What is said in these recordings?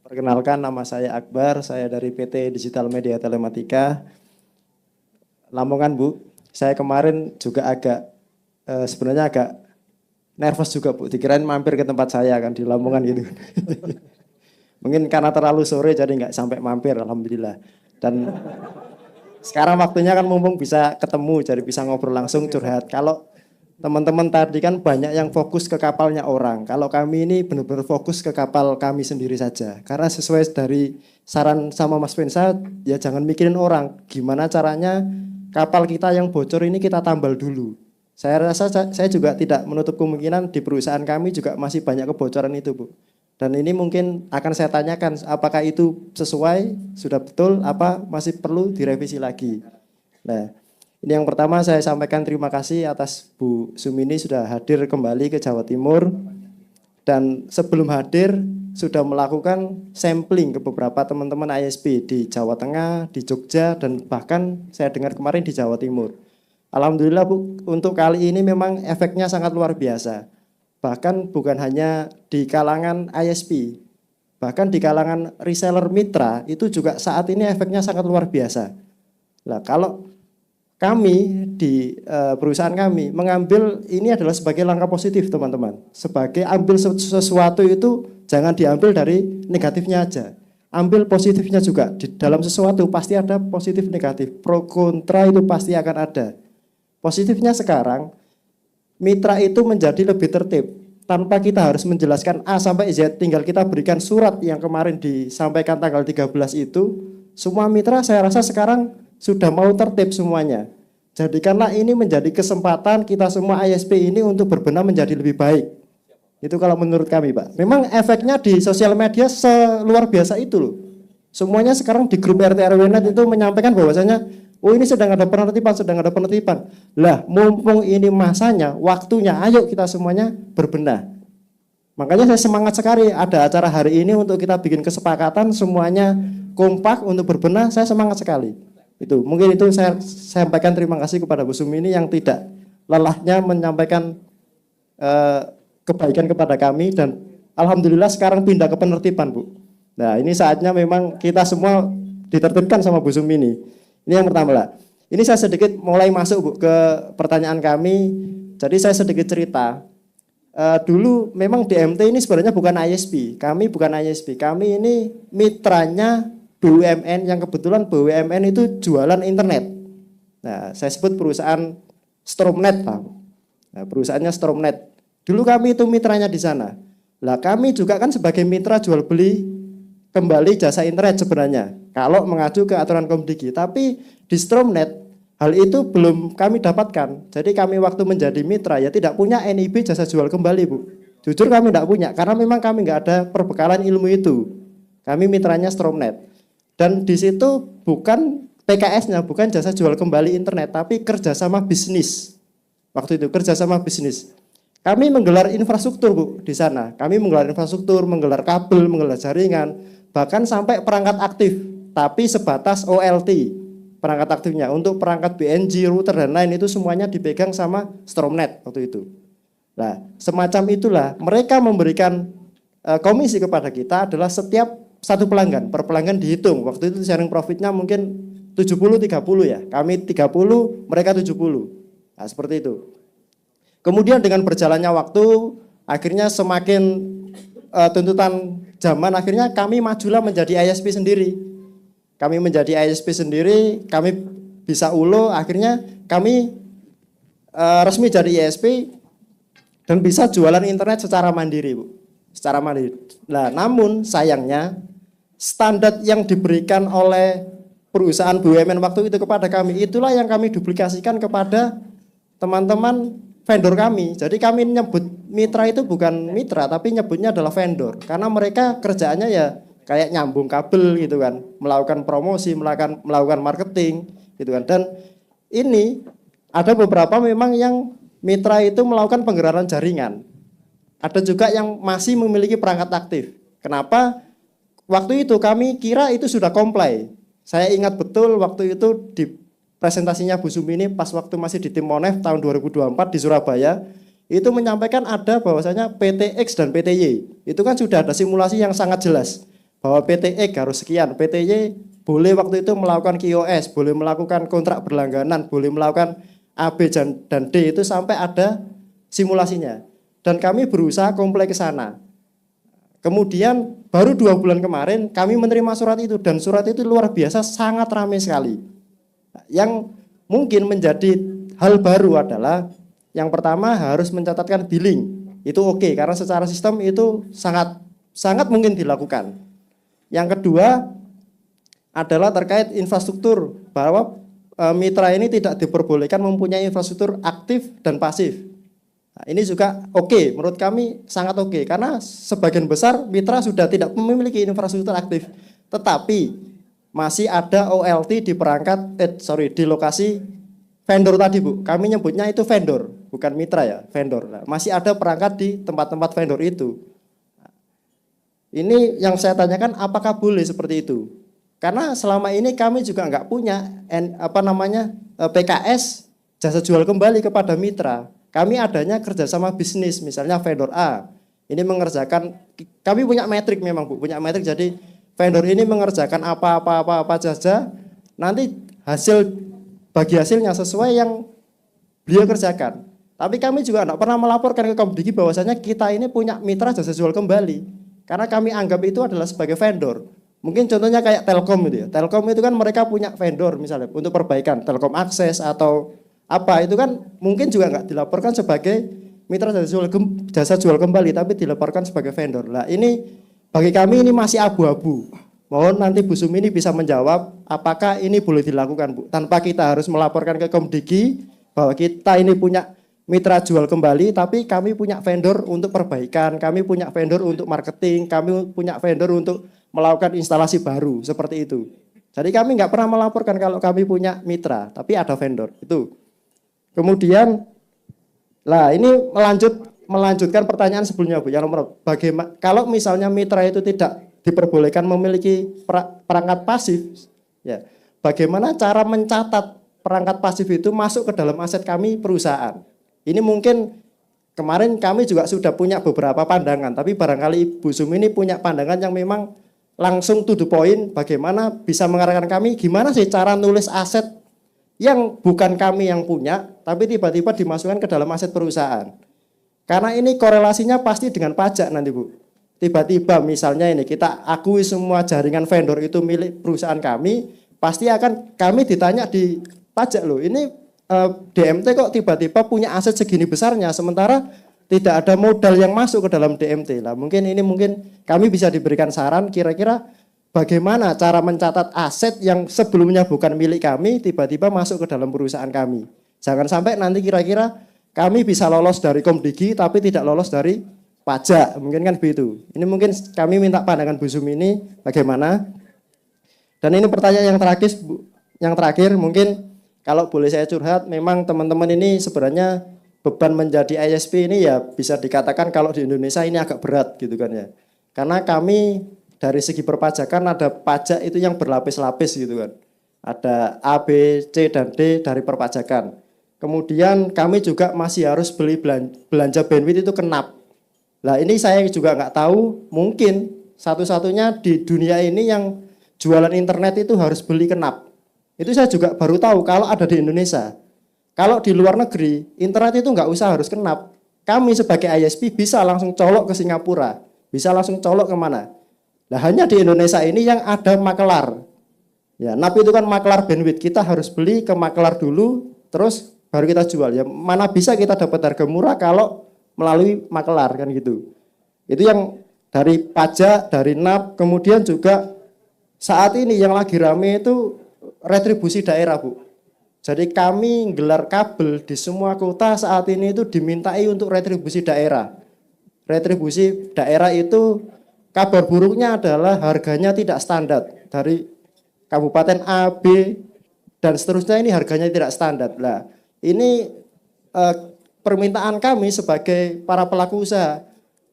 Perkenalkan, nama saya Akbar, saya dari PT Digital Media Telematika, Lamongan, Bu. Saya kemarin juga sebenarnya agak nervous juga, Bu. Dikirain mampir ke tempat saya kan di Lamongan gitu. Mungkin karena terlalu sore jadi nggak sampai mampir, alhamdulillah. Dan sekarang waktunya kan mumpung bisa ketemu, jadi bisa ngobrol langsung, curhat. Kalau teman-teman tadi kan banyak yang fokus ke kapalnya orang. Kalau kami ini benar-benar fokus ke kapal kami sendiri saja. Karena sesuai dari saran sama Mas Pensa, ya jangan mikirin orang. Gimana caranya kapal kita yang bocor ini kita tambal dulu. Saya rasa saya juga tidak menutup kemungkinan di perusahaan kami juga masih banyak kebocoran itu, Bu. Dan ini mungkin akan saya tanyakan apakah itu sesuai, sudah betul, apa masih perlu direvisi lagi. Nah, ini yang pertama saya sampaikan terima kasih atas Bu Sumini sudah hadir kembali ke Jawa Timur. Dan sebelum hadir sudah melakukan sampling ke beberapa teman-teman ISP di Jawa Tengah, di Jogja, dan bahkan saya dengar kemarin di Jawa Timur. Alhamdulillah, Bu, untuk kali ini memang efeknya sangat luar biasa. Bahkan bukan hanya di kalangan ISP, bahkan di kalangan reseller mitra itu juga saat ini efeknya sangat luar biasa. Nah, kalau kami di perusahaan kami mengambil ini adalah sebagai langkah positif, teman-teman. Sebagai ambil sesuatu itu jangan diambil dari negatifnya aja. Ambil positifnya juga. Di dalam sesuatu pasti ada positif negatif. Pro kontra itu pasti akan ada. Positifnya sekarang mitra itu menjadi lebih tertib. Tanpa kita harus menjelaskan A sampai Z, tinggal kita berikan surat yang kemarin disampaikan tanggal 13 itu. Semua mitra saya rasa sekarang sudah mau tertib semuanya. Jadikanlah ini menjadi kesempatan kita semua ISP ini untuk berbenah menjadi lebih baik. Itu kalau menurut kami, Pak. Memang efeknya di sosial media seluar biasa itu loh. Semuanya sekarang di grup RT RW-net itu menyampaikan bahwasanya oh ini sedang ada penertiban. Lah, mumpung ini masanya, waktunya, ayo kita semuanya berbenah. Makanya saya semangat sekali ada acara hari ini untuk kita bikin kesepakatan semuanya kompak untuk berbenah, saya semangat sekali. Itu, mungkin itu saya sampaikan terima kasih kepada Bu Sumini yang tidak lelahnya menyampaikan kebaikan kepada kami dan alhamdulillah sekarang pindah ke penertiban, Bu. Nah, ini saatnya memang kita semua ditertibkan sama Bu Sumini. Ini yang pertama lah. Ini saya sedikit mulai masuk, Bu, ke pertanyaan kami. Jadi saya sedikit cerita. Dulu memang DMT ini sebenarnya bukan ISP. Kami bukan ISP. Kami ini mitranya BUMN yang kebetulan BUMN itu jualan internet. Nah, saya sebut perusahaan Stromnet, Pak. Nah, perusahaannya Stromnet. Dulu kami itu mitranya di sana. Lah kami juga kan sebagai mitra jual beli kembali jasa internet sebenarnya. Kalau mengacu ke aturan Komdigi, tapi di Stromnet hal itu belum kami dapatkan. Jadi kami waktu menjadi mitra ya tidak punya NIB jasa jual kembali, Bu. Jujur kami tidak punya karena memang kami nggak ada perbekalan ilmu itu. Kami mitranya Stromnet. Dan di situ bukan PKS-nya, bukan jasa jual kembali internet, tapi kerjasama bisnis. Waktu itu kerjasama bisnis. Kami menggelar infrastruktur, Bu, di sana. Kami menggelar infrastruktur, menggelar kabel, menggelar jaringan, bahkan sampai perangkat aktif, tapi sebatas OLT perangkat aktifnya. Untuk perangkat BNG, router dan lain itu semuanya dipegang sama Stromnet waktu itu. Nah, semacam itulah mereka memberikan komisi kepada kita adalah setiap satu pelanggan, per pelanggan dihitung. Waktu itu sharing profitnya mungkin 70-30 ya. Kami 30, mereka 70. Nah, seperti itu. Kemudian dengan berjalannya waktu, akhirnya semakin tuntutan zaman, akhirnya kami majulah menjadi ISP sendiri. Kami menjadi ISP sendiri, kami bisa ulo, akhirnya kami resmi jadi ISP dan bisa jualan internet secara mandiri, Bu. Secara mandiri. Nah, namun sayangnya standar yang diberikan oleh perusahaan BUMN waktu itu kepada kami, itulah yang kami duplikasikan kepada teman-teman vendor kami. Jadi kami nyebut mitra itu bukan mitra, tapi nyebutnya adalah vendor. Karena mereka kerjaannya ya kayak nyambung kabel gitu kan, melakukan promosi, melakukan marketing gitu kan. Dan ini ada beberapa memang yang mitra itu melakukan penggeraran jaringan. Ada juga yang masih memiliki perangkat aktif. Kenapa? Waktu itu kami kira itu sudah comply. Saya ingat betul waktu itu di presentasinya Bu Sumini pas waktu masih di tim Monef tahun 2024 di Surabaya, itu menyampaikan ada bahwasanya PTX dan PTY. Itu kan sudah ada simulasi yang sangat jelas. bahwa PT X harus sekian, PT Y boleh waktu itu melakukan QoS, boleh melakukan kontrak berlangganan, boleh melakukan A, B, dan D itu sampai ada simulasinya. Dan kami berusaha komplek ke sana. Kemudian baru 2 bulan kemarin kami menerima surat itu, dan surat itu luar biasa sangat ramai sekali. Yang mungkin menjadi hal baru adalah yang pertama harus mencatatkan billing. Itu oke, karena secara sistem itu sangat mungkin dilakukan. Yang kedua adalah terkait infrastruktur, bahwa mitra ini tidak diperbolehkan mempunyai infrastruktur aktif dan pasif. Nah, ini juga oke, menurut kami sangat oke, karena sebagian besar mitra sudah tidak memiliki infrastruktur aktif, tetapi masih ada OLT di di lokasi vendor tadi, Bu. Kami nyebutnya itu vendor, bukan mitra ya, vendor. Nah, masih ada perangkat di tempat-tempat vendor itu. Ini yang saya tanyakan, apakah boleh seperti itu? Karena selama ini kami juga nggak punya PKS jasa jual kembali kepada mitra. Kami adanya kerjasama bisnis, misalnya vendor A ini mengerjakan, kami punya metrik memang, Bu, punya metrik. Jadi vendor ini mengerjakan apa saja, nanti bagi hasilnya sesuai yang beliau kerjakan. Tapi kami juga tidak pernah melaporkan ke Komdigi bahwasanya kita ini punya mitra jasa jual kembali, karena kami anggap itu adalah sebagai vendor. Mungkin contohnya kayak Telkom itu ya. Telkom itu kan mereka punya vendor misalnya untuk perbaikan, Telkom Akses atau apa, itu kan mungkin juga nggak dilaporkan sebagai mitra jasa jual kembali, tapi dilaporkan sebagai vendor. Nah, ini bagi kami ini masih abu-abu. Mohon nanti Bu Sumi ini bisa menjawab apakah ini boleh dilakukan, Bu, tanpa kita harus melaporkan ke Komdigi bahwa kita ini punya mitra jual kembali, tapi kami punya vendor untuk perbaikan, kami punya vendor untuk marketing, kami punya vendor untuk melakukan instalasi baru, seperti itu. Jadi kami nggak pernah melaporkan kalau kami punya mitra, tapi ada vendor itu. Kemudian, lah ini melanjutkan pertanyaan sebelumnya, Bu. Yang nomor, bagaimana kalau misalnya mitra itu tidak diperbolehkan memiliki perangkat pasif, ya, bagaimana cara mencatat perangkat pasif itu masuk ke dalam aset kami perusahaan? Ini mungkin kemarin kami juga sudah punya beberapa pandangan, tapi barangkali Ibu Sumi ini punya pandangan yang memang langsung to the point, bagaimana bisa mengarahkan kami, gimana sih cara nulis aset yang bukan kami yang punya, tapi tiba-tiba dimasukkan ke dalam aset perusahaan. Karena ini korelasinya pasti dengan pajak nanti, Bu. Tiba-tiba misalnya ini kita akui semua jaringan vendor itu milik perusahaan kami, pasti akan kami ditanya di pajak, loh, ini DMT kok tiba-tiba punya aset segini besarnya, sementara tidak ada modal yang masuk ke dalam DMT. Lah, mungkin kami bisa diberikan saran kira-kira bagaimana cara mencatat aset yang sebelumnya bukan milik kami tiba-tiba masuk ke dalam perusahaan kami. Jangan sampai nanti kira-kira kami bisa lolos dari Komdigi tapi tidak lolos dari pajak. Mungkin kan begitu. Ini mungkin kami minta pandangan Bu Sumi ini bagaimana. Dan ini pertanyaan yang terakhir mungkin kalau boleh saya curhat, memang teman-teman ini sebenarnya beban menjadi ISP ini ya bisa dikatakan kalau di Indonesia ini agak berat gitu kan ya. Karena kami dari segi perpajakan ada pajak itu yang berlapis-lapis gitu kan. Ada A, B, C, dan D dari perpajakan. Kemudian kami juga masih harus beli belanja bandwidth itu kenap. Nah, ini saya juga nggak tahu, mungkin satu-satunya di dunia ini yang jualan internet itu harus beli kenap. Itu saya juga baru tahu kalau ada di Indonesia. Kalau di luar negeri, internet itu nggak usah harus kenap. Kami sebagai ISP bisa langsung colok ke Singapura, bisa langsung colok kemana. Nah, hanya di Indonesia ini yang ada makelar. Ya, NAP itu kan makelar bandwidth. Kita harus beli ke makelar dulu, terus baru kita jual. Ya, mana bisa kita dapat harga murah kalau melalui makelar kan gitu. Itu yang dari pajak, dari NAP, kemudian juga saat ini yang lagi rame itu retribusi daerah, Bu. Jadi kami gelar kabel di semua kota saat ini itu dimintai untuk retribusi daerah. Retribusi daerah itu kabar buruknya adalah harganya tidak standar. Dari kabupaten A, B, dan seterusnya ini harganya tidak standar. Nah, ini permintaan kami sebagai para pelaku usaha.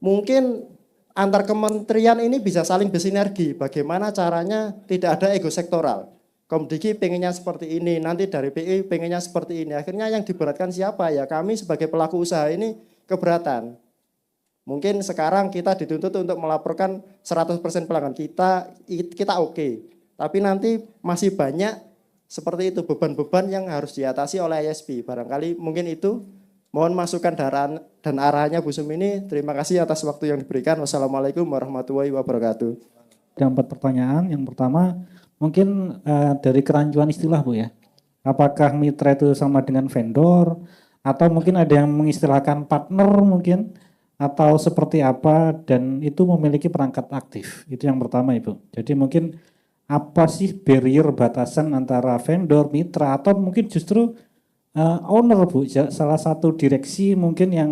Mungkin antar kementerian ini bisa saling bersinergi. Bagaimana caranya tidak ada ego sektoral. Komdigi pengennya seperti ini, nanti dari PI pengennya seperti ini. Akhirnya yang diberatkan siapa? Ya kami sebagai pelaku usaha ini keberatan. Mungkin sekarang kita dituntut untuk melaporkan 100% pelanggan kita oke. Tapi nanti masih banyak seperti itu beban-beban yang harus diatasi oleh ISP. Barangkali mungkin itu. Mohon masukan dan arahannya Bu Sumini. Terima kasih atas waktu yang diberikan. Wassalamualaikum warahmatullahi wabarakatuh. Ada 4 pertanyaan. Yang pertama mungkin dari kerancuan istilah Bu ya. Apakah mitra itu sama dengan vendor atau mungkin ada yang mengistilahkan partner mungkin atau seperti apa dan itu memiliki perangkat aktif. Itu yang pertama Ibu. Jadi mungkin apa sih barrier batasan antara vendor, mitra atau mungkin justru owner Bu, salah satu direksi mungkin yang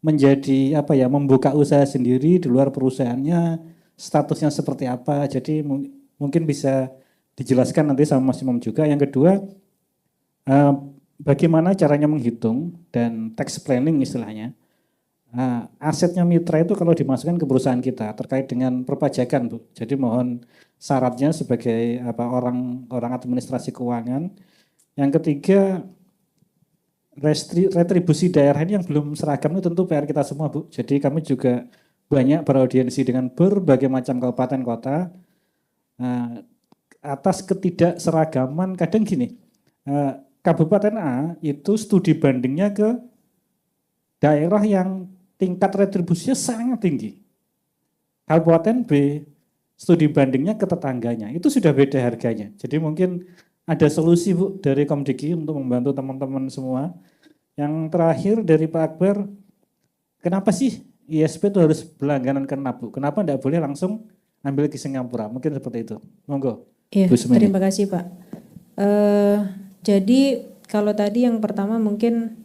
menjadi apa ya membuka usaha sendiri di luar perusahaannya, statusnya seperti apa. Jadi mungkin bisa dijelaskan nanti sama Mas Imam juga. Yang kedua, bagaimana caranya menghitung dan tax planning istilahnya. Asetnya mitra itu kalau dimasukkan ke perusahaan kita terkait dengan perpajakan Bu. Jadi mohon syaratnya sebagai orang administrasi keuangan. Yang ketiga retribusi daerah ini yang belum seragam itu tentu PR kita semua Bu. Jadi kami juga banyak beraudiensi dengan berbagai macam kabupaten kota atas ketidakseragaman. Kadang gini, Kabupaten A itu studi bandingnya ke daerah yang tingkat retribusinya sangat tinggi. Kabupaten B studi bandingnya ke tetangganya, itu sudah beda harganya. Jadi mungkin ada solusi Bu dari Komdiki untuk membantu teman-teman semua. Yang terakhir dari Pak Akbar, kenapa sih ISP itu harus berlangganan ke NAP Bu? Kenapa tidak boleh langsung ambil ke Singapura? Mungkin seperti itu. Monggo. Iya, terima kasih Pak. Jadi kalau tadi yang pertama mungkin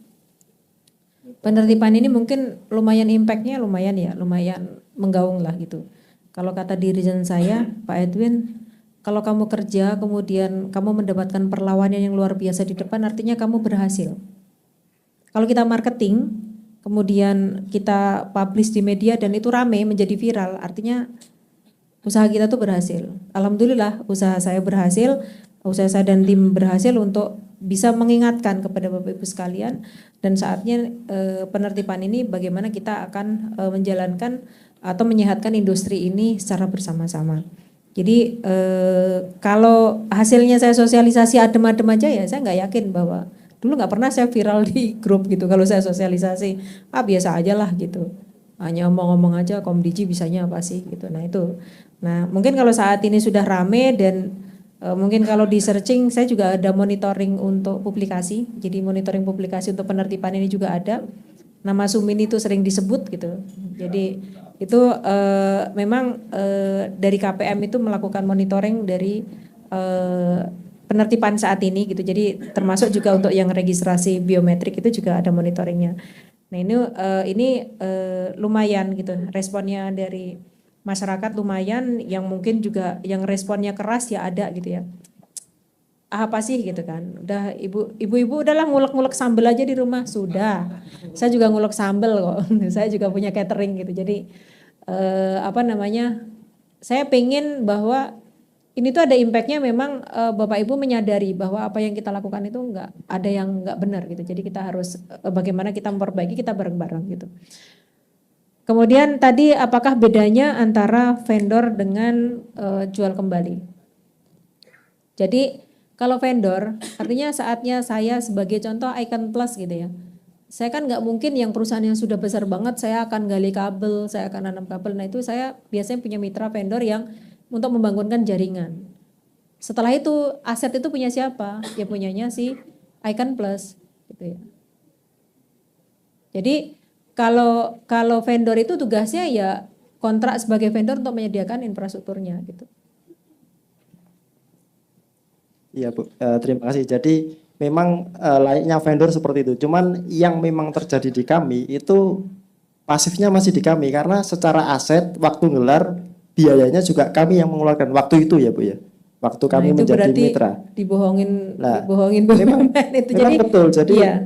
penertiban ini mungkin lumayan impactnya lumayan menggaung lah gitu. Kalau kata dirijen saya, Pak Edwin, kalau kamu kerja kemudian kamu mendapatkan perlawanan yang luar biasa di depan, artinya kamu berhasil. Kalau kita marketing, kemudian kita publish di media dan itu rame menjadi viral, artinya usaha kita tuh berhasil. Alhamdulillah usaha saya berhasil, usaha saya dan tim berhasil untuk bisa mengingatkan kepada Bapak Ibu sekalian dan saatnya penertiban ini bagaimana kita akan menjalankan atau menyehatkan industri ini secara bersama-sama. Jadi kalau hasilnya saya sosialisasi adem-adem aja ya saya nggak yakin bahwa dulu nggak pernah saya viral di grup gitu. Kalau saya sosialisasi biasa aja lah gitu, hanya omong-omong aja Komdigi bisanya apa sih gitu. Nah itu, nah mungkin kalau saat ini sudah rame dan mungkin kalau di searching saya juga ada monitoring untuk publikasi. Jadi monitoring publikasi untuk penertiban ini juga ada. Nama Sumini itu sering disebut gitu. Jadi itu memang dari KPM itu melakukan monitoring dari penertiban saat ini gitu. Jadi termasuk juga untuk yang registrasi biometrik itu juga ada monitoringnya. Nah ini lumayan gitu responnya dari masyarakat lumayan, yang mungkin juga yang responnya keras ya ada gitu ya. Apa sih gitu kan? Udah ibu-ibu udahlah ngulek-ngulek sambel aja di rumah sudah. Saya juga ngulek sambel kok. Saya juga punya catering gitu. Jadi saya pengen bahwa ini tuh ada impactnya memang Bapak Ibu menyadari bahwa apa yang kita lakukan itu enggak ada yang enggak benar gitu. Jadi kita harus bagaimana kita memperbaiki, kita bareng-bareng gitu. Kemudian tadi apakah bedanya antara vendor dengan jual kembali? Jadi kalau vendor artinya saatnya saya sebagai contoh Icon Plus gitu ya. Saya kan nggak mungkin yang perusahaan yang sudah besar banget saya akan gali kabel, saya akan nanam kabel. Nah itu saya biasanya punya mitra vendor yang untuk membangunkan jaringan. Setelah itu aset itu punya siapa? Ya punyanya si Icon Plus gitu ya. Jadi kalau vendor itu tugasnya ya kontrak sebagai vendor untuk menyediakan infrastrukturnya gitu. Iya Bu, terima kasih. Jadi memang layaknya vendor seperti itu. Cuman yang memang terjadi di kami itu pasifnya masih di kami karena secara aset waktu ngelar biayanya juga kami yang mengeluarkan waktu itu ya Bu ya. Waktu kami itu menjadi berarti mitra. Dibohongin Memang itu jadi betul. Jadi iya.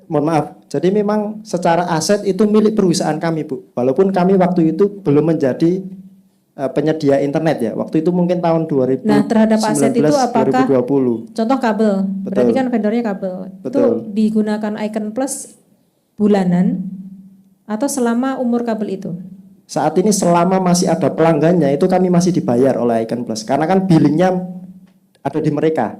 Mohon maaf. Jadi memang secara aset itu milik perusahaan kami Bu. Walaupun kami waktu itu belum menjadi penyedia internet ya. Waktu itu mungkin tahun 2019, Nah terhadap aset itu apakah 2020. Contoh kabel, Betul. berarti kan vendornya kabel. Betul. Itu digunakan Icon Plus bulanan Atau selama umur kabel itu? Saat ini selama masih ada pelanggannya itu kami masih dibayar oleh Icon Plus karena kan billingnya ada di mereka.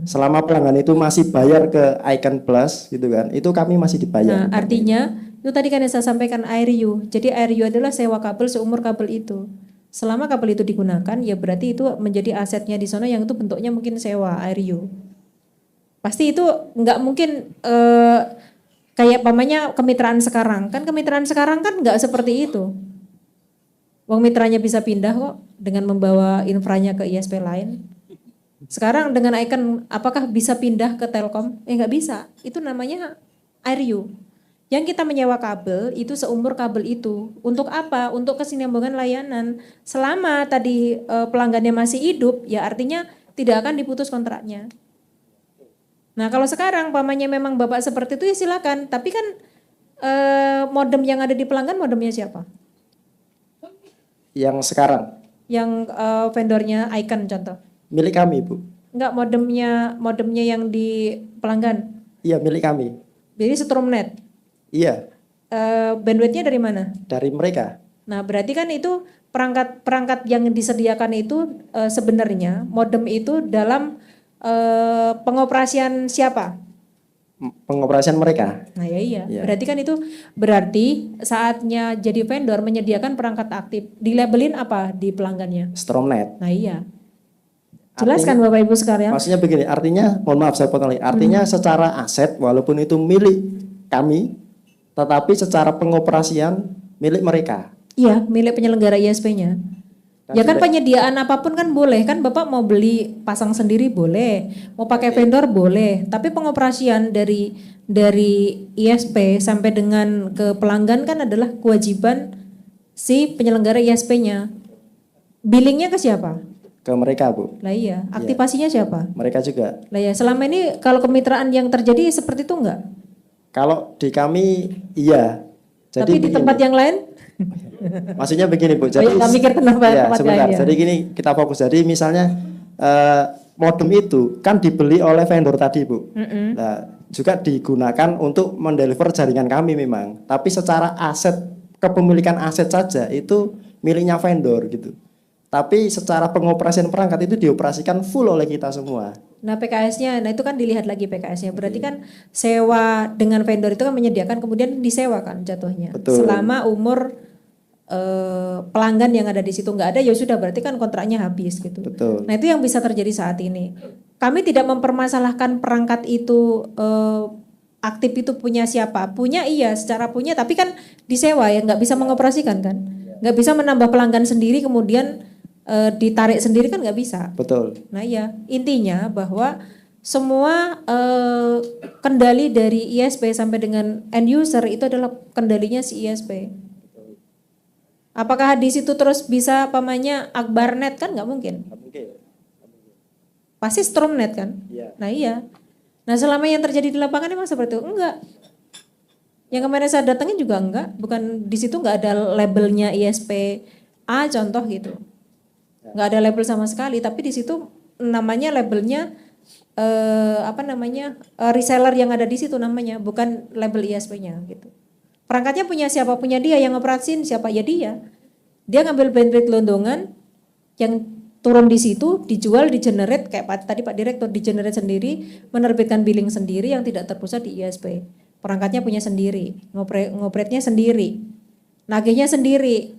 Selama pelanggan itu masih bayar ke Icon Plus gitu kan, itu kami masih dibayar. Nah, artinya itu tadi kan yang saya sampaikan IRU. Jadi IRU adalah sewa kabel seumur kabel itu. Selama kabel itu digunakan, ya berarti itu menjadi asetnya di sana yang itu bentuknya mungkin sewa IRU. Pasti itu nggak mungkin kayak pamannya kemitraan sekarang. Kan kemitraan sekarang kan nggak seperti itu. Wong mitranya bisa pindah kok dengan membawa infranya ke ISP lain. Sekarang dengan Icon apakah bisa pindah ke Telkom? Nggak bisa. Itu namanya IRU. Yang kita menyewa kabel itu seumur kabel itu. Untuk apa? Untuk kesinambungan layanan. Selama tadi pelanggannya masih hidup, ya artinya tidak akan diputus kontraknya. Nah kalau sekarang pamannya memang bapak seperti itu ya silakan. Tapi kan modem yang ada di pelanggan modemnya siapa? Yang sekarang Yang vendornya Icon contoh. milik kami, Bu. Enggak, modemnya yang di pelanggan. Iya, milik kami. Jadi Stromnet. Iya, Bandwidthnya dari mana? dari mereka. Nah, berarti kan itu perangkat yang disediakan itu sebenarnya modem itu dalam pengoperasian siapa? Pengoperasian mereka. Nah, ya iya. Iya. Berarti kan itu berarti saatnya jadi vendor menyediakan perangkat aktif. Dilabelin apa di pelanggannya? Stromnet. Nah, iya. Jelaskan Bapak Ibu sekalian. Maksudnya begini, artinya mohon maaf saya potong lagi. Artinya secara aset walaupun itu milik kami, tetapi secara pengoperasian milik mereka. Iya, milik penyelenggara ISP-nya. Ya kan penyediaan apapun kan boleh, kan Bapak mau beli pasang sendiri boleh, mau pakai vendor boleh, tapi pengoperasian dari ISP sampai dengan ke pelanggan kan adalah kewajiban si penyelenggara ISP-nya. Billingnya ke siapa? Ke mereka, Bu. Lah iya, aktivasinya siapa? Mereka juga. Lah ya, selama ini kalau kemitraan yang terjadi seperti itu enggak? Kalau di kami iya. Tapi di begini. tempat yang lain? Maksudnya begini, Bu. Jadi Oh, ya, nggak mikir kenapa ya, tempat sebentar. lain, ya. Jadi gini, kita fokus. Jadi misalnya modem itu kan dibeli oleh vendor tadi, Bu. Nah, juga digunakan untuk mendeliver jaringan kami memang. Tapi secara aset, kepemilikan aset saja itu miliknya vendor gitu. Tapi secara pengoperasian perangkat itu dioperasikan full oleh kita semua. Nah PKS-nya, nah itu kan dilihat lagi PKS-nya. Berarti kan sewa dengan vendor itu kan menyediakan kemudian disewa kan jatuhnya. Betul. Selama umur pelanggan yang ada di situ nggak ada ya sudah berarti kan kontraknya habis gitu. Betul. Nah itu yang bisa terjadi saat ini. Kami tidak mempermasalahkan perangkat itu aktif itu punya siapa. Punya iya secara punya tapi kan disewa ya nggak bisa mengoperasikan kan. Nggak bisa menambah pelanggan sendiri kemudian ditarik sendiri kan nggak bisa. Betul. Nah ya intinya bahwa semua kendali dari ISP sampai dengan end user itu adalah kendalinya si ISP. Apakah di situ terus bisa pamannya Akbarnet kan nggak mungkin. Pasti Stromnet kan. Iya. Nah iya. Nah selama yang terjadi di lapangan emang seperti itu enggak. Yang kemarin saya datangin juga enggak. Bukan di situ nggak ada labelnya ISP A contoh gitu. Nggak ada label sama sekali, tapi di situ namanya labelnya reseller yang ada di situ namanya, bukan label ISP-nya gitu. Perangkatnya punya siapa? Punya dia, yang ngoperasin siapa? Ya dia. Dia ngambil bandwidth londongan yang turun di situ, dijual, di-generate kayak tadi Pak Direktur di-generate sendiri, menerbitkan billing sendiri yang tidak terpusat di ISP. Perangkatnya punya sendiri, ngoperate-nya sendiri, nagihnya sendiri.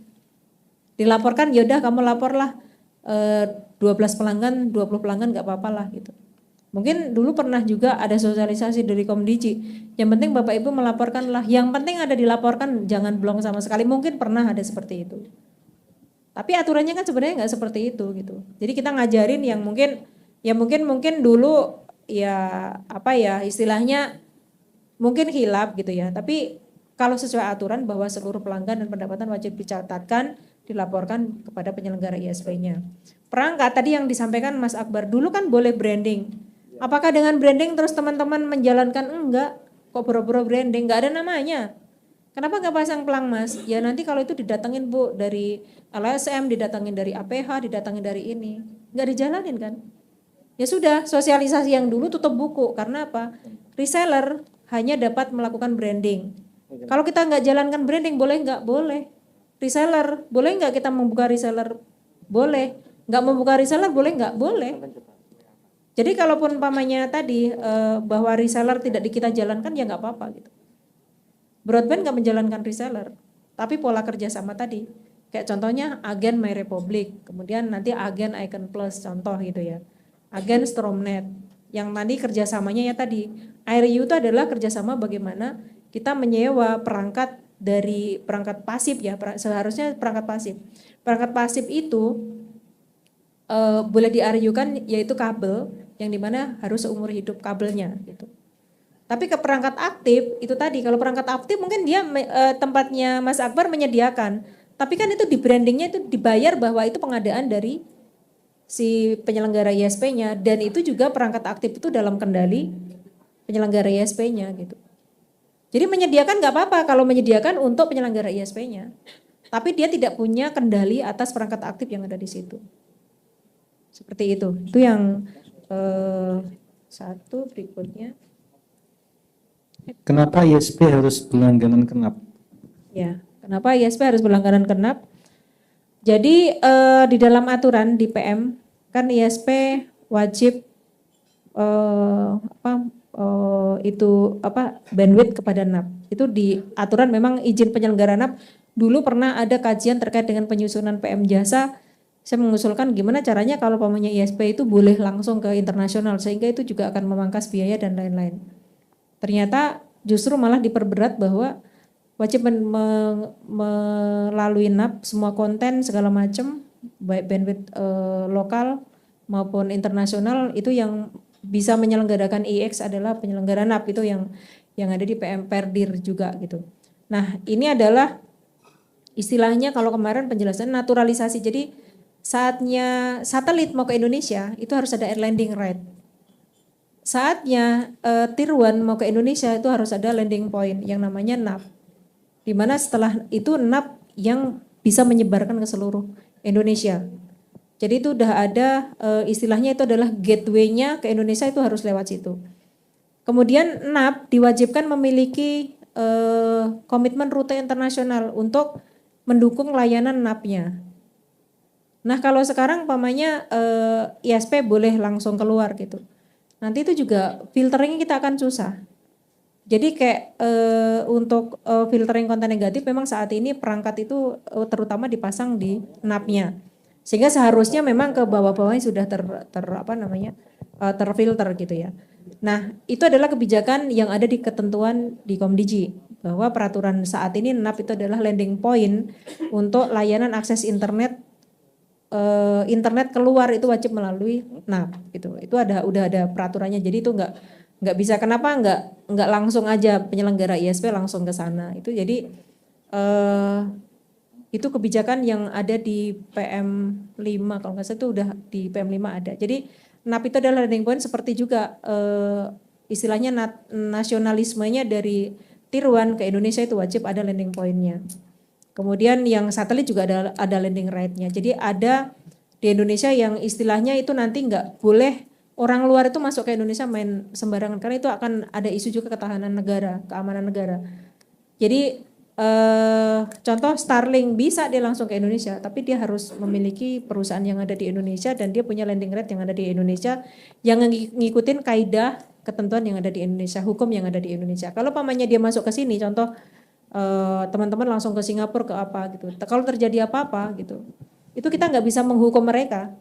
Dilaporkan, yaudah kamu laporlah 12 pelanggan, 20 pelanggan nggak apa-apa lah gitu. Mungkin dulu pernah juga ada sosialisasi dari Komdiji. Yang penting Bapak Ibu melaporkan lah. Yang penting ada dilaporkan, jangan blong sama sekali. Mungkin pernah ada seperti itu. Tapi aturannya kan sebenarnya nggak seperti itu gitu. Jadi kita ngajarin yang mungkin dulu ya istilahnya mungkin hilap gitu ya. Tapi kalau sesuai aturan bahwa seluruh pelanggan dan pendapatan wajib dicatatkan, dilaporkan kepada penyelenggara ISP-nya. Perangkat tadi yang disampaikan Mas Akbar, dulu kan boleh branding. Apakah dengan branding terus teman-teman menjalankan? Enggak, kok boro-boro branding, enggak ada namanya. Kenapa enggak pasang pelang Mas? Ya nanti kalau itu didatengin Bu dari LSM, didatengin dari APH, didatengin dari ini. Enggak dijalanin kan? Ya sudah, sosialisasi yang dulu tutup buku. Karena apa? Reseller hanya dapat melakukan branding. Kalau kita nggak jalankan branding, boleh nggak? Boleh. Reseller, boleh nggak kita membuka reseller? Boleh. Nggak membuka reseller, boleh nggak? Boleh. Jadi kalaupun umpamanya tadi bahwa reseller tidak kita jalankan, ya nggak apa-apa gitu. Broadband nggak menjalankan reseller, tapi pola kerjasama tadi. Kayak contohnya agen My Republic, kemudian nanti agen Icon Plus, contoh gitu ya. Agen Stromnet, yang nanti kerjasamanya ya tadi. IRU itu adalah kerjasama bagaimana kita menyewa perangkat dari perangkat pasif ya, seharusnya perangkat pasif. Perangkat pasif itu boleh diariukan yaitu kabel, yang dimana harus seumur hidup kabelnya gitu. Tapi ke perangkat aktif itu tadi, kalau perangkat aktif mungkin dia tempatnya Mas Akbar menyediakan, tapi kan itu di brandingnya itu dibayar bahwa itu pengadaan dari si penyelenggara ISP-nya, dan itu juga perangkat aktif itu dalam kendali penyelenggara ISP-nya gitu. Jadi menyediakan nggak apa-apa kalau menyediakan untuk penyelenggara ISP-nya, tapi dia tidak punya kendali atas perangkat aktif yang ada di situ. Seperti itu yang satu. Berikutnya, Kenapa ISP harus berlangganan kenap? ya, kenapa ISP harus berlangganan kenap? Jadi di dalam aturan di PM kan ISP wajib bandwidth kepada NAP. Itu di aturan memang izin penyelenggara NAP. Dulu pernah ada kajian terkait dengan penyusunan PM jasa. Saya mengusulkan gimana caranya kalau pamannya ISP itu boleh langsung ke internasional, sehingga itu juga akan memangkas biaya dan lain-lain. Ternyata justru malah diperberat bahwa wajib melalui NAP semua konten segala macam, baik bandwidth lokal maupun internasional, itu yang bisa menyelenggarakan IX adalah penyelenggara NAP, itu yang ada di PM Perdir juga gitu. Nah ini adalah istilahnya kalau kemarin penjelasan naturalisasi. Jadi saatnya satelit mau ke Indonesia itu harus ada air landing right. Saatnya Tier 1 mau ke Indonesia itu harus ada landing point yang namanya NAP. Di mana setelah itu NAP yang bisa menyebarkan ke seluruh Indonesia. Jadi itu udah ada istilahnya itu adalah gateway-nya ke Indonesia, itu harus lewat situ. Kemudian NAP diwajibkan memiliki komitmen rute internasional untuk mendukung layanan NAP-nya. Nah kalau sekarang umpamanya ISP boleh langsung keluar gitu. Nanti itu juga filteringnya kita akan susah. Jadi kayak untuk filtering konten negatif memang saat ini perangkat itu terutama dipasang di NAP-nya. Sehingga seharusnya memang ke bawah-bawahnya sudah terfilter gitu ya. Nah, itu adalah kebijakan yang ada di ketentuan di Komdigi, bahwa peraturan saat ini NAP itu adalah landing point untuk layanan akses internet keluar itu wajib melalui NAP gitu. Itu udah ada peraturannya. Jadi itu nggak bisa, kenapa nggak langsung aja penyelenggara ISP langsung ke sana. Itu jadi itu kebijakan yang ada di PM 5 kalau nggak salah, itu udah di PM 5 ada. Jadi NAP itu adalah landing point, seperti juga istilahnya nasionalismenya dari Tier 1 ke Indonesia itu wajib ada landing point-nya. Kemudian yang satelit juga ada landing right-nya. Jadi ada di Indonesia yang istilahnya itu nanti nggak boleh orang luar itu masuk ke Indonesia main sembarangan, karena itu akan ada isu juga ketahanan negara, keamanan negara. Jadi contoh Starlink bisa dia langsung ke Indonesia, tapi dia harus memiliki perusahaan yang ada di Indonesia dan dia punya landing right yang ada di Indonesia yang ngikutin kaidah ketentuan yang ada di Indonesia, hukum yang ada di Indonesia. Kalau pamannya dia masuk ke sini, contoh teman-teman langsung ke Singapura ke apa gitu. Kalau terjadi apa-apa gitu, itu kita nggak bisa menghukum mereka.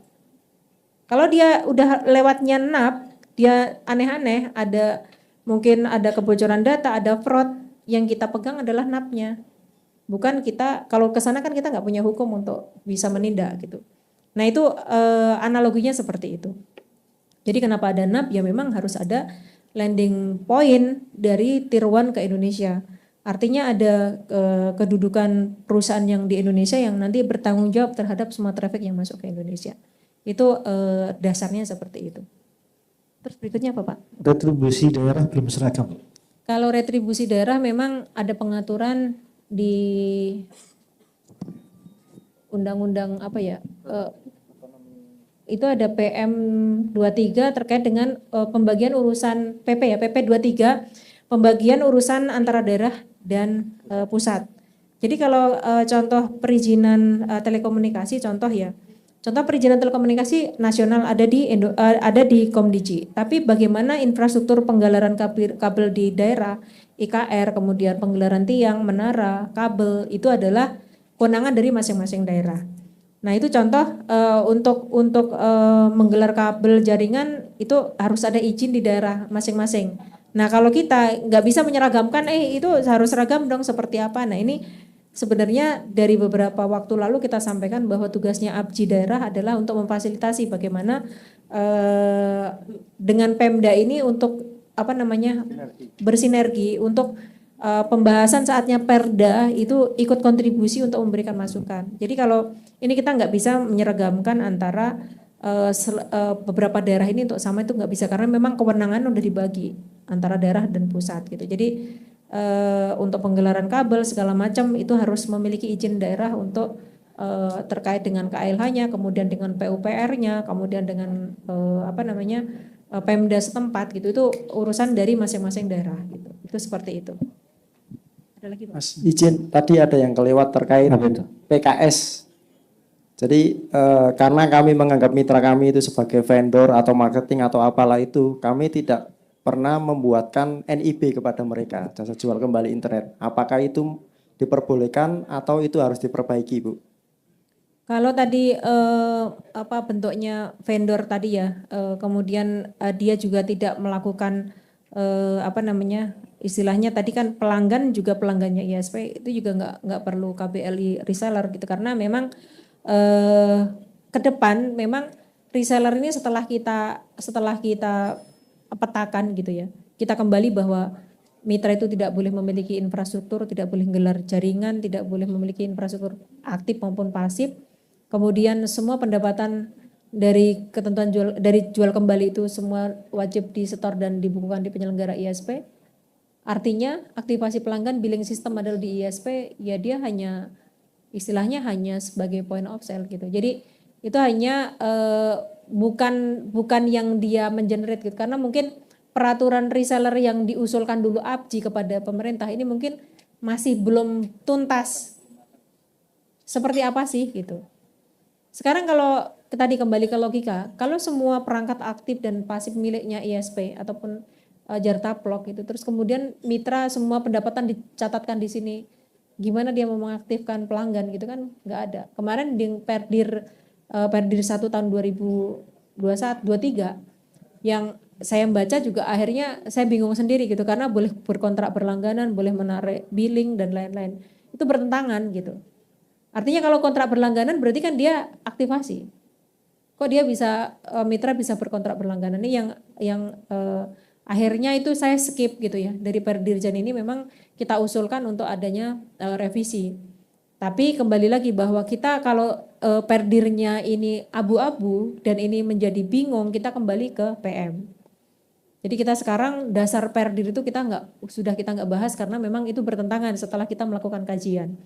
Kalau dia udah lewatnya NAP, dia aneh-aneh, mungkin ada kebocoran data, ada fraud, yang kita pegang adalah NAP-nya. Bukan kita, kalau ke sana kan kita nggak punya hukum untuk bisa menindak gitu. Nah itu analoginya seperti itu. Jadi kenapa ada NAP? Ya memang harus ada landing point dari Tier 1 ke Indonesia. Artinya ada kedudukan perusahaan yang di Indonesia yang nanti bertanggung jawab terhadap semua traffic yang masuk ke Indonesia. Itu dasarnya seperti itu. Terus berikutnya apa Pak? Retribusi daerah belum seragam. Kalau retribusi daerah memang ada pengaturan di undang-undang itu ada PM 23 terkait dengan pembagian urusan PP ya, PP 23, pembagian urusan antara daerah dan pusat. Jadi kalau contoh perizinan telekomunikasi, contoh perizinan telekomunikasi nasional ada di Komdigi. Tapi bagaimana infrastruktur penggalaran kabel di daerah, IKR, kemudian penggalaran tiang, menara, kabel itu adalah kewenangan dari masing-masing daerah. Nah itu contoh untuk menggelar kabel jaringan itu harus ada izin di daerah masing-masing. Nah kalau kita nggak bisa menyeragamkan, itu harus seragam dong seperti apa. Nah ini sebenarnya dari beberapa waktu lalu kita sampaikan bahwa tugasnya APJI daerah adalah untuk memfasilitasi bagaimana dengan Pemda ini untuk bersinergi untuk pembahasan saatnya Perda itu ikut kontribusi untuk memberikan masukan. Jadi kalau ini kita nggak bisa menyeragamkan antara beberapa daerah ini untuk sama, itu nggak bisa karena memang kewenangan udah dibagi antara daerah dan pusat gitu. Jadi untuk penggelaran kabel segala macam itu harus memiliki izin daerah untuk terkait dengan KLH-nya, kemudian dengan PUPR-nya, kemudian dengan Pemda setempat gitu. Itu urusan dari masing-masing daerah gitu. Itu seperti itu. Ada lagi, Pak? Mas, izin tadi ada yang kelewat terkait PKS. Jadi karena kami menganggap mitra kami itu sebagai vendor atau marketing atau apalah itu, kami tidak pernah membuatkan NIB kepada mereka, jasa jual kembali internet. Apakah itu diperbolehkan atau itu harus diperbaiki, Bu? Kalau tadi bentuknya vendor tadi ya, kemudian dia juga tidak melakukan istilahnya tadi kan pelanggan juga pelanggannya ISP itu juga nggak perlu KBLI reseller gitu, karena memang ke depan memang reseller ini setelah kita petakan gitu ya, kita kembali bahwa mitra itu tidak boleh memiliki infrastruktur, tidak boleh gelar jaringan, tidak boleh memiliki infrastruktur aktif maupun pasif. Kemudian semua pendapatan dari ketentuan jual kembali itu semua wajib disetor dan dibukukan di penyelenggara ISP. Artinya aktivasi pelanggan billing system adalah di ISP, ya dia istilahnya hanya sebagai point of sale gitu. Jadi itu hanya bukan yang dia mengenerate gitu, karena mungkin peraturan reseller yang diusulkan dulu APJI kepada pemerintah ini mungkin masih belum tuntas seperti apa sih gitu. Sekarang kalau tadi kembali ke logika, kalau semua perangkat aktif dan pasif miliknya ISP ataupun Jartaplok gitu, terus kemudian mitra semua pendapatan dicatatkan di sini, gimana dia mau mengaktifkan pelanggan gitu kan, nggak ada. Kemarin di Perdir 1 tahun 2023 yang saya membaca juga akhirnya saya bingung sendiri gitu, karena boleh berkontrak berlangganan, boleh menarik billing dan lain-lain. Itu bertentangan gitu. Artinya kalau kontrak berlangganan berarti kan dia aktivasi. Kok dia bisa mitra bisa berkontrak berlangganan, ini yang akhirnya itu saya skip gitu ya. Dari Perdirjen ini memang kita usulkan untuk adanya revisi. Tapi kembali lagi bahwa kita kalau Perdirnya ini abu-abu dan ini menjadi bingung, kita kembali ke PM. Jadi kita sekarang dasar Perdir itu kita nggak bahas karena memang itu bertentangan setelah kita melakukan kajian.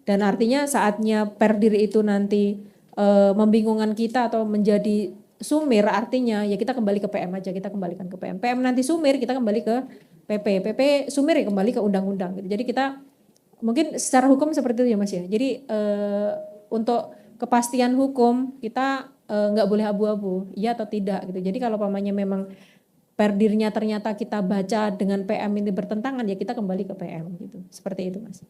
Dan artinya saatnya Perdir itu nanti membingungkan kita atau menjadi sumir, artinya ya kita kembali ke PM aja, kita kembalikan ke PM. PM nanti sumir, kita kembali ke PP. PP sumir ya kembali ke undang-undang gitu. Jadi kita mungkin secara hukum seperti itu ya Mas ya. Jadi untuk kepastian hukum kita nggak boleh abu-abu, iya atau tidak gitu. Jadi kalau pamannya memang Perdirnya ternyata kita baca dengan PM ini bertentangan, ya kita kembali ke PM gitu. Seperti itu Mas.